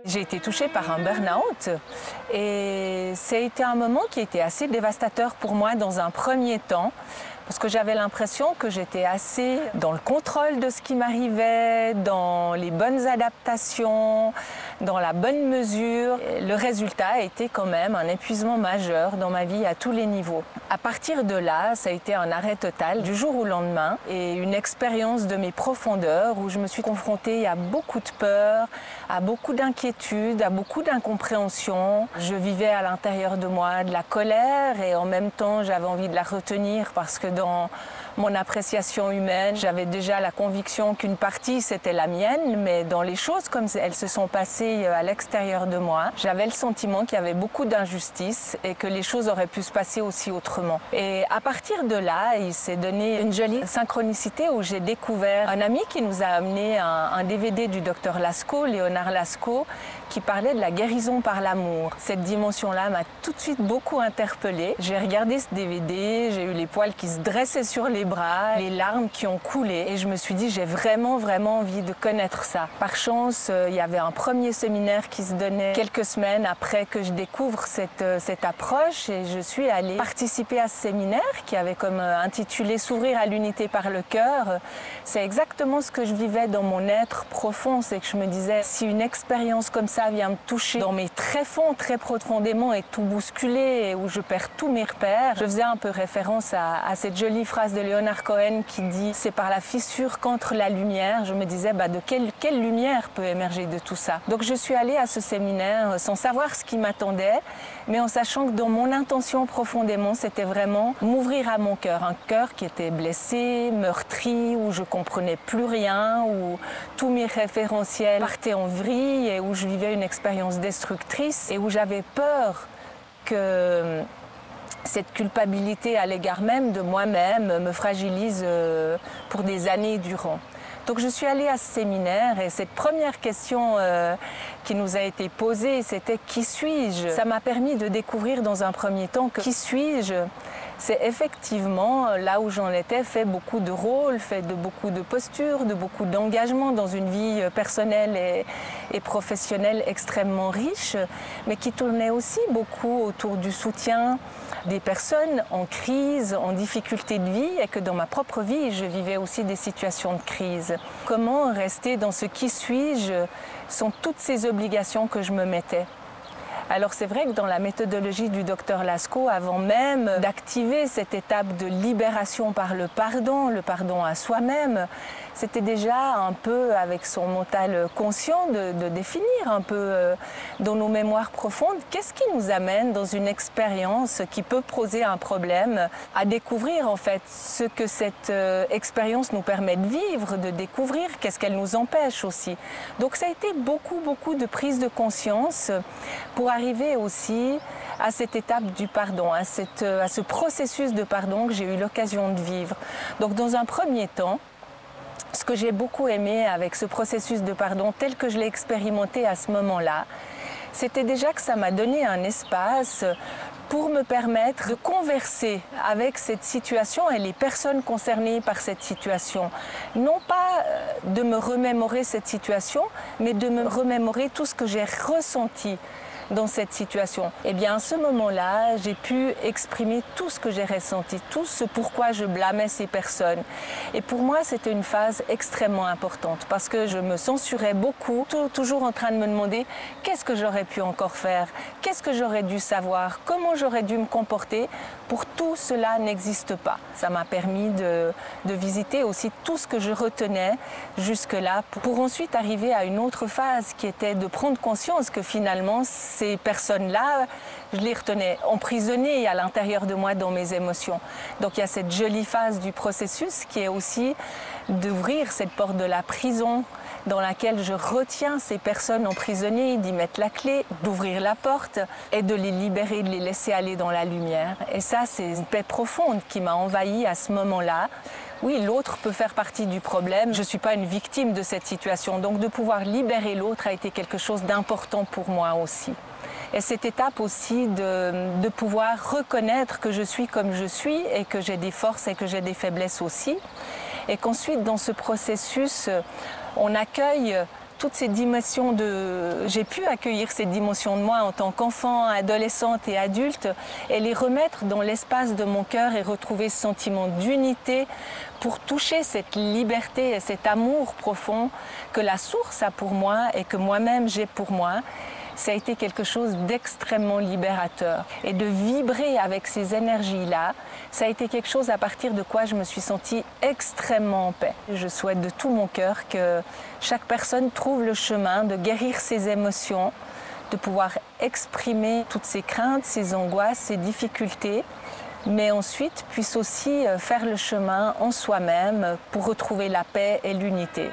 J'ai été touchée par un burn-out et ça a été un moment qui était assez dévastateur pour moi dans un premier temps parce que j'avais l'impression que j'étais assez dans le contrôle de ce qui m'arrivait, dans les bonnes adaptations, dans la bonne mesure. Le résultat a été quand même un épuisement majeur dans ma vie à tous les niveaux. À partir de là, ça a été un arrêt total du jour au lendemain et une expérience de mes profondeurs où je me suis confrontée à beaucoup de peur, à beaucoup d'inquiétude, à beaucoup d'incompréhension. Je vivais à l'intérieur de moi de la colère et en même temps j'avais envie de la retenir parce que dans mon appréciation humaine, j'avais déjà la conviction qu'une partie c'était la mienne, mais dans les choses comme elles se sont passées à l'extérieur de moi, j'avais le sentiment qu'il y avait beaucoup d'injustice et que les choses auraient pu se passer aussi autrement. Et à partir de là, il s'est donné une jolie synchronicité où j'ai découvert un ami qui nous a amené un DVD du docteur Lascaux, Léonard Lascaux, qui parlait de la guérison par l'amour. Cette dimension-là m'a tout de suite beaucoup interpellée. J'ai regardé ce DVD, j'ai eu les poils qui se dressaient sur les bras, les larmes qui ont coulé et je me suis dit j'ai vraiment envie de connaître ça. Par chance, il y avait un premier séminaire qui se donnait quelques semaines après que je découvre cette approche et je suis allée participer à ce séminaire qui avait comme intitulé S'ouvrir à l'unité par le cœur. C'est exactement ce que je vivais dans mon être profond, c'est que je me disais si une expérience comme ça vient me toucher dans mes tréfonds très profondément et tout bousculer et où je perds tous mes repères, je faisais un peu référence à cette jolie phrase de Leonard Cohen qui dit « c'est par la fissure qu'entre la lumière ». Je me disais de quelle lumière peut émerger de tout ça. Donc je suis allée à ce séminaire sans savoir ce qui m'attendait, mais en sachant que dans mon intention profondément, c'était vraiment m'ouvrir à mon cœur. Un cœur qui était blessé, meurtri, où je comprenais plus rien, où tous mes référentiels partaient en vrille et où je vivais une expérience destructrice et où j'avais peur que cette culpabilité à l'égard même de moi-même me fragilise pour des années durant. Donc je suis allée à ce séminaire et cette première question qui nous a été posée, c'était « Qui suis-je » Ça m'a permis de découvrir dans un premier temps que « Qui suis-je » c'est effectivement là où j'en étais fait beaucoup de rôles, fait de beaucoup de postures, de beaucoup d'engagement dans une vie personnelle et professionnelle extrêmement riche, mais qui tournait aussi beaucoup autour du soutien des personnes en crise, en difficulté de vie, et que dans ma propre vie, je vivais aussi des situations de crise. Comment rester dans ce qui suis-je sont toutes ces obligations que je me mettais. Alors c'est vrai que dans la méthodologie du docteur Lascaux, avant même d'activer cette étape de libération par le pardon à soi-même, c'était déjà un peu avec son mental conscient de définir un peu dans nos mémoires profondes qu'est-ce qui nous amène dans une expérience qui peut poser un problème, à découvrir en fait ce que cette expérience nous permet de vivre, de découvrir, qu'est-ce qu'elle nous empêche aussi. Donc ça a été beaucoup de prise de conscience pour arriver aussi à cette étape du pardon, à ce processus de pardon que j'ai eu l'occasion de vivre. Donc dans un premier temps, ce que j'ai beaucoup aimé avec ce processus de pardon tel que je l'ai expérimenté à ce moment-là, c'était déjà que ça m'a donné un espace pour me permettre de converser avec cette situation et les personnes concernées par cette situation. Non pas de me remémorer cette situation, mais de me remémorer tout ce que j'ai ressenti dans cette situation. Et bien à ce moment-là, j'ai pu exprimer tout ce que j'ai ressenti, tout ce pourquoi je blâmais ces personnes. Et pour moi, c'était une phase extrêmement importante parce que je me censurais beaucoup, toujours en train de me demander qu'est-ce que j'aurais pu encore faire, qu'est-ce que j'aurais dû savoir, comment j'aurais dû me comporter. Pour tout cela n'existe pas. Ça m'a permis de visiter aussi tout ce que je retenais jusque-là pour ensuite arriver à une autre phase qui était de prendre conscience que finalement, ces personnes-là, je les retenais emprisonnées à l'intérieur de moi dans mes émotions. Donc il y a cette jolie phase du processus qui est aussi d'ouvrir cette porte de la prison dans laquelle je retiens ces personnes emprisonnées, d'y mettre la clé, d'ouvrir la porte et de les libérer, de les laisser aller dans la lumière. Et ça, c'est une paix profonde qui m'a envahie à ce moment-là. Oui, l'autre peut faire partie du problème. Je ne suis pas une victime de cette situation. Donc de pouvoir libérer l'autre a été quelque chose d'important pour moi aussi. Et cette étape aussi de pouvoir reconnaître que je suis comme je suis et que j'ai des forces et que j'ai des faiblesses aussi. Et qu'ensuite, dans ce processus, on accueille toutes ces dimensions j'ai pu accueillir ces dimensions de moi en tant qu'enfant, adolescente et adulte et les remettre dans l'espace de mon cœur et retrouver ce sentiment d'unité pour toucher cette liberté et cet amour profond que la source a pour moi et que moi-même j'ai pour moi. Ça a été quelque chose d'extrêmement libérateur. Et de vibrer avec ces énergies-là, ça a été quelque chose à partir de quoi je me suis sentie extrêmement en paix. Je souhaite de tout mon cœur que chaque personne trouve le chemin de guérir ses émotions, de pouvoir exprimer toutes ses craintes, ses angoisses, ses difficultés, mais ensuite puisse aussi faire le chemin en soi-même pour retrouver la paix et l'unité.